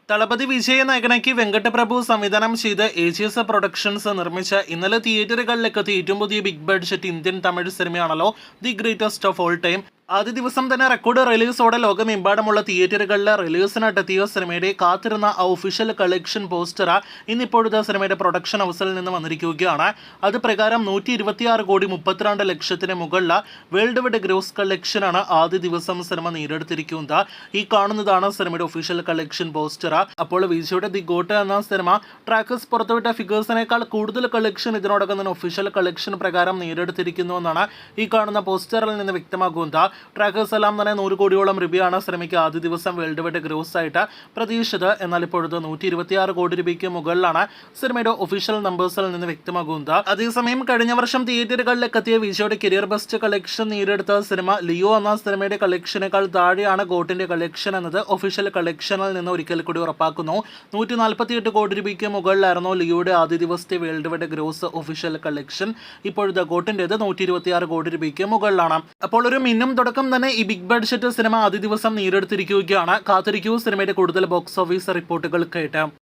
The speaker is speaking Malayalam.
തളപതി വിജയ നായകനാക്കി വെങ്കട്ടപ്രഭു സംവിധാനം ചെയ്ത് ഏജിയസ് പ്രൊഡക്ഷൻസ് നിർമ്മിച്ച ഇന്നലെ തിയേറ്ററുകളിലേക്ക് ഏറ്റവും പുതിയ ബിഗ് ബഡ്ജറ്റ് ഇന്ത്യൻ തമിഴ് സിനിമയാണല്ലോ the greatest of all time. ആദ്യ ദിവസം തന്നെ റെക്കോർഡ് റിലീസോടെ ലോകമെമ്പാടുമുള്ള തിയേറ്ററുകളിലെ റിലീസിനായിട്ടെത്തിയ സിനിമയുടെ കാത്തിരുന്ന ഒഫീഷ്യൽ കളക്ഷൻ പോസ്റ്റർ ഇന്നിപ്പോഴത്തെ സിനിമയുടെ പ്രൊഡക്ഷൻ ഹൗസിൽ നിന്ന് വന്നിരിക്കുകയാണ്. അത് പ്രകാരം 126,32,00,000 മുകളിൽ വേൾഡ് വൈഡ് ഗ്രോസ് കളക്ഷനാണ് ആദ്യ ദിവസം സിനിമ നേടിയെടുത്തിരിക്കുന്നത്. ഈ കാണുന്നതാണ് സിനിമയുടെ ഒഫീഷ്യൽ കളക്ഷൻ പോസ്റ്റർ. അപ്പോൾ വിജയുടെ ദി ഗോട്ട് എന്ന സിനിമ ട്രാക്കസ് പുറത്തുവിട്ട ഫിഗേഴ്സിനേക്കാൾ കൂടുതൽ കളക്ഷൻ ഇതിനോടകം തന്നെ ഒഫീഷ്യൽ കളക്ഷൻ പ്രകാരം നേടിയെടുത്തിരിക്കുന്നു എന്നാണ് ഈ കാണുന്ന പോസ്റ്ററിൽ നിന്ന് വ്യക്തമാകുന്നത്. ട്രാക്കേഴ്സ് എല്ലാം തന്നെ 100 കോടിയോളം രൂപയാണ് സിനിമയ്ക്ക് ആദ്യ ദിവസം വേൾഡ് വൈഡ് ഗ്രോസ് ആയിട്ട് പ്രതീക്ഷിച്ചത്. എന്നാൽ ഇപ്പോഴത്തെ 126 കോടി രൂപയ്ക്ക് മുകളിലാണ് സിനിമയുടെ ഒഫീഷ്യൽ നമ്പേഴ്സിൽ നിന്ന് വ്യക്തമാകുന്നത്. അതേസമയം കഴിഞ്ഞ വർഷം തിയേറ്ററുകളിലേക്ക് എത്തിയ വിജയുടെ കരിയർ ബെസ്റ്റ് കളക്ഷൻ നേടിയെടുത്ത സിനിമ ലിയോ എന്ന സിനിമയുടെ കളക്ഷനേക്കാൾ താഴെയാണ് ഗോട്ടിന്റെ കളക്ഷൻ എന്നത് ഒഫീഷ്യൽ കളക്ഷനിൽ നിന്ന് ഒരിക്കൽ കൂടി ഉറപ്പാക്കുന്നു. 148 കോടി രൂപയ്ക്ക് മുകളിലായിരുന്നു ലിയോയുടെ ആദ്യ ദിവസത്തെ world wide gross official collection. ഇപ്പോഴത്തെ ഗോട്ടിൻ്റെത് 126 കോടി രൂപയ്ക്ക് മുകളിലാണ്. അപ്പോൾ ഒരു മിന്നും തുടക്കം തന്നെ ഈ ബിഗ് ബഡ്ജറ്റ് സിനിമ ആദ്യ ദിവസം നേടിയെടുത്തിരിക്കുകയാണ്. കാത്തിരിക്കൂ സിനിമയുടെ കൂടുതൽ ബോക്സ് ഓഫീസ് റിപ്പോർട്ടുകൾ കേട്ട്.